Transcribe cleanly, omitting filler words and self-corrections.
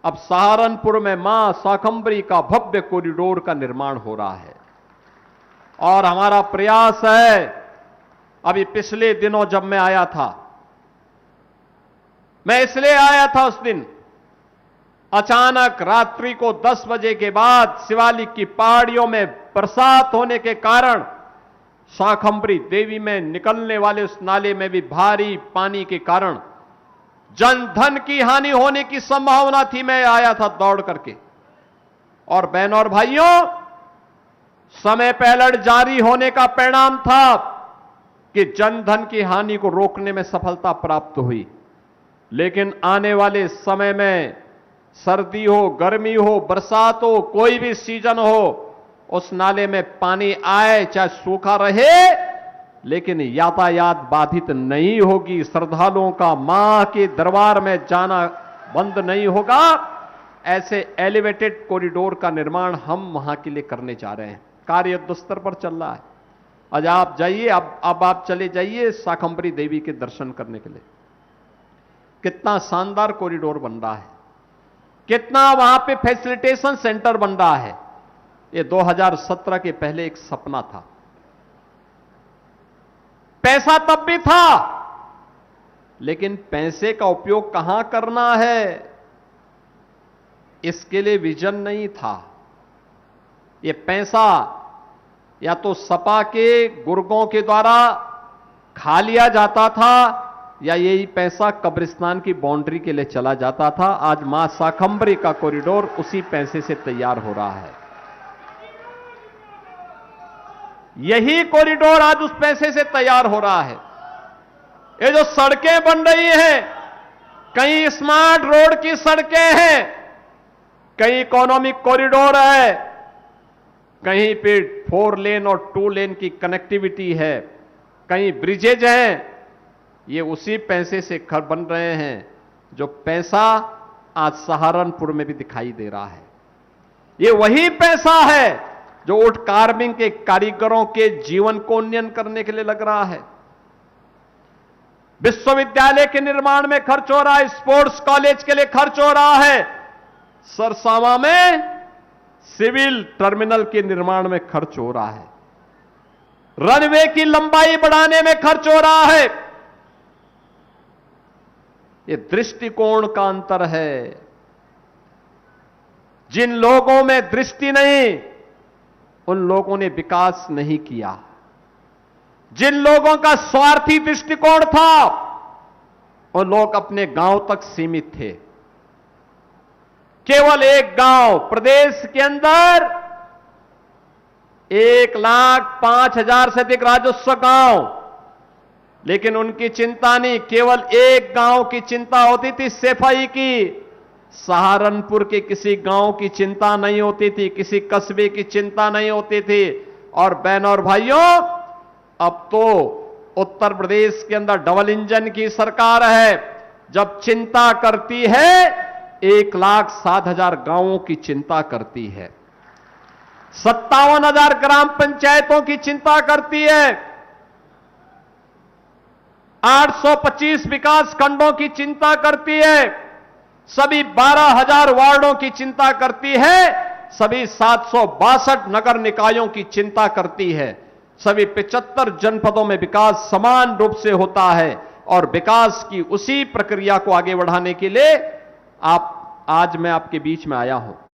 अब सहारनपुर में मां शाकंभरी का भव्य कॉरिडोर का निर्माण हो रहा है और हमारा प्रयास है। अभी पिछले दिनों जब मैं आया था, मैं इसलिए आया था उस दिन, अचानक रात्रि को 10 बजे के बाद शिवालिक की पहाड़ियों में बरसात होने के कारण शाकंभरी देवी में निकलने वाले उस नाले में भी भारी पानी के कारण जन धन की हानि होने की संभावना थी। मैं आया था दौड़ करके, और बहनों और भाइयों, समय पे अलर्ट जारी होने का परिणाम था कि जन धन की हानि को रोकने में सफलता प्राप्त हुई। लेकिन आने वाले समय में सर्दी हो, गर्मी हो, बरसात हो, कोई भी सीजन हो, उस नाले में पानी आए चाहे सूखा रहे, लेकिन यातायात बाधित नहीं होगी। श्रद्धालुओं का मां के दरबार में जाना बंद नहीं होगा। ऐसे एलिवेटेड कॉरिडोर का निर्माण हम वहां के लिए करने जा रहे हैं। कार्य युद्ध स्तर पर चल रहा है। आज आप जाइए, अब आप चले जाइए शाकंभरी देवी के दर्शन करने के लिए। कितना शानदार कॉरिडोर बन रहा है, कितना वहां पे फैसिलिटेशन सेंटर बन रहा है। ये 2017 के पहले एक सपना था। पैसा तब भी था, लेकिन पैसे का उपयोग कहां करना है, इसके लिए विजन नहीं था। ये पैसा या तो सपा के गुर्गों के द्वारा खा लिया जाता था, या यही पैसा कब्रिस्तान की बाउंड्री के लिए चला जाता था। आज मां शाकंभरी का कॉरिडोर उसी पैसे से तैयार हो रहा है। यही कॉरिडोर आज उस पैसे से तैयार हो रहा है। ये जो सड़कें बन रही हैं, कहीं स्मार्ट रोड की सड़कें हैं, कहीं इकोनॉमिक कॉरिडोर है, कहीं पे 4 लेन और 2 लेन की कनेक्टिविटी है, कहीं ब्रिजेज हैं। ये उसी पैसे से घर बन रहे हैं, जो पैसा आज सहारनपुर में भी दिखाई दे रहा है। ये वही पैसा है जो वुड कार्विंग के कारीगरों के जीवन को उन्नयन करने के लिए लग रहा है। विश्वविद्यालय के निर्माण में खर्च हो रहा है, स्पोर्ट्स कॉलेज के लिए खर्च हो रहा है, सरसावा में सिविल टर्मिनल के निर्माण में खर्च हो रहा है, रनवे की लंबाई बढ़ाने में खर्च हो रहा है। ये दृष्टिकोण का अंतर है। जिन लोगों में दृष्टि नहीं, उन लोगों ने विकास नहीं किया। जिन लोगों का स्वार्थी दृष्टिकोण था, वो लोग अपने गांव तक सीमित थे। केवल एक गांव प्रदेश के अंदर 1,05,000 से अधिक राजस्व गांव, लेकिन उनकी चिंता नहीं, केवल एक गांव की चिंता होती थी, सफाई की। सहारनपुर के किसी गांव की चिंता नहीं होती थी, किसी कस्बे की चिंता नहीं होती थी। और बहनों और भाइयों, अब तो उत्तर प्रदेश के अंदर डबल इंजन की सरकार है। जब चिंता करती है, 1,07,000 गांवों की चिंता करती है, 57,000 ग्राम पंचायतों की चिंता करती है, 825 विकास खंडों की चिंता करती है, सभी 12,000 वार्डों की चिंता करती है, सभी 762 नगर निकायों की चिंता करती है। सभी 75 जनपदों में विकास समान रूप से होता है, और विकास की उसी प्रक्रिया को आगे बढ़ाने के लिए आज मैं आपके बीच में आया हूं।